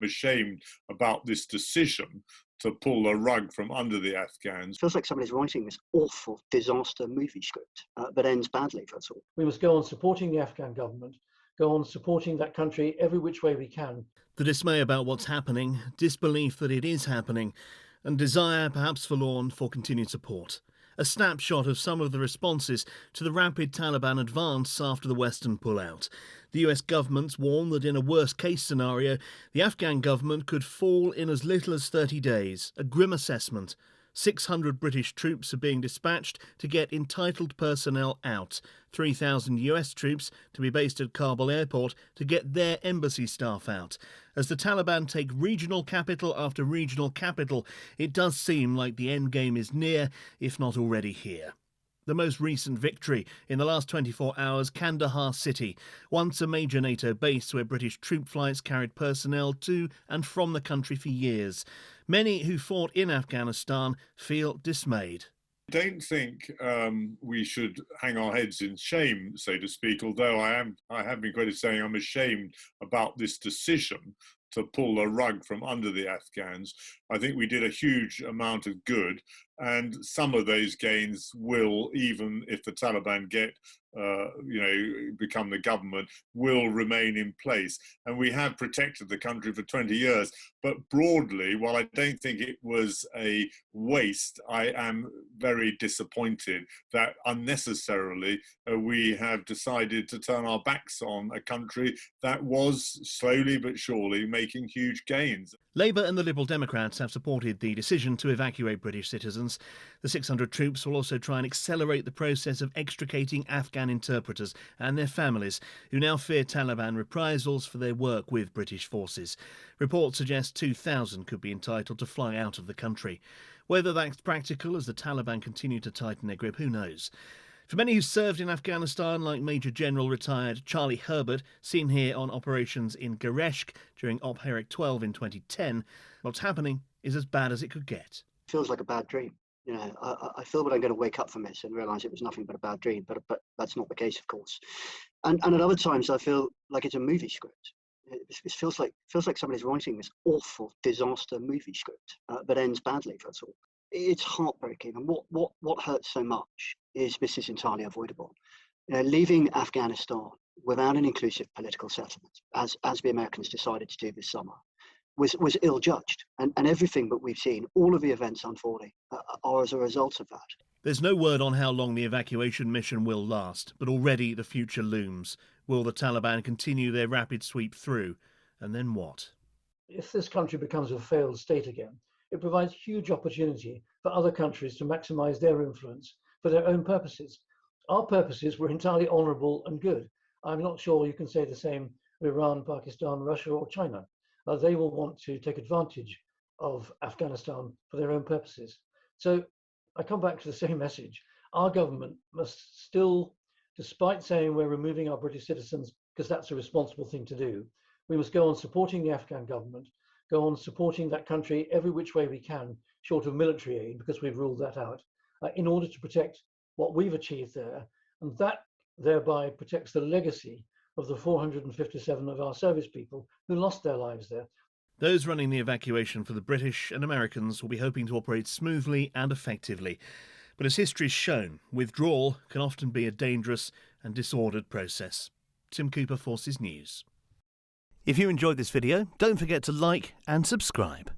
ashamed about this decision to pull the rug from under the Afghans. Feels like somebody's writing this awful disaster movie script that ends badly for us all. We must go on supporting the Afghan government, go on supporting that country every which way we can. The dismay about what's happening, disbelief that it is happening, and desire, perhaps forlorn, for continued support. A snapshot of some of the responses to the rapid Taliban advance after the Western pullout. The US government's warned that in a worst-case scenario, the Afghan government could fall in as little as 30 days. A grim assessment. 600 British troops are being dispatched to get entitled personnel out. 3,000 US troops to be based at Kabul airport to get their embassy staff out. As the Taliban take regional capital after regional capital, it does seem like the end game is near, if not already here. The most recent victory in the last 24 hours, Kandahar City, once a major NATO base where British troop flights carried personnel to and from the country for years. Many who fought in Afghanistan feel dismayed. I don't think we should hang our heads in shame, so to speak, although I have been quoted saying I'm ashamed about this decision to pull the rug from under the Afghans. I think we did a huge amount of good, and some of those gains will, even if the Taliban become the government, will remain in place. And we have protected the country for 20 years. But broadly, while I don't think it was a waste, I am very disappointed that unnecessarily we have decided to turn our backs on a country that was slowly but surely making huge gains. Labour and the Liberal Democrats have supported the decision to evacuate British citizens. The 600 troops will also try and accelerate the process of extricating Afghan interpreters and their families, who now fear Taliban reprisals for their work with British forces. Reports suggest 2,000 could be entitled to fly out of the country. Whether that's practical as the Taliban continue to tighten their grip, who knows? For many who served in Afghanistan, like Major General retired Charlie Herbert, seen here on operations in Gereshk during Op Herrick 12 in 2010, what's happening is as bad as it could get. It feels like a bad dream. I feel that I'm going to wake up from this and realise it was nothing but a bad dream, but that's not the case, of course. And at other times, I feel like it's a movie script. It feels like somebody's writing this awful disaster movie script that ends badly for us all. It's heartbreaking, and what hurts so much is this is entirely avoidable. Leaving Afghanistan without an inclusive political settlement, as the Americans decided to do this summer, was ill-judged, and everything that we've seen, all of the events unfolding, are as a result of that. There's no word on how long the evacuation mission will last, but already the future looms. Will the Taliban continue their rapid sweep through? And then what? If this country becomes a failed state again, it provides huge opportunity for other countries to maximise their influence for their own purposes. Our purposes were entirely honourable and good. I'm not sure you can say the same of Iran, Pakistan, Russia or China. They will want to take advantage of Afghanistan for their own purposes. So I come back to the same message. Our government must still, despite saying we're removing our British citizens because that's a responsible thing to do, we must go on supporting the Afghan government, go on supporting that country every which way we can, short of military aid, because we've ruled that out, in order to protect what we've achieved there. And that thereby protects the legacy of the 457 of our service people who lost their lives there. Those running the evacuation for the British and Americans will be hoping to operate smoothly and effectively. But as history's shown, withdrawal can often be a dangerous and disordered process. Tim Cooper, Forces News. If you enjoyed this video, don't forget to like and subscribe.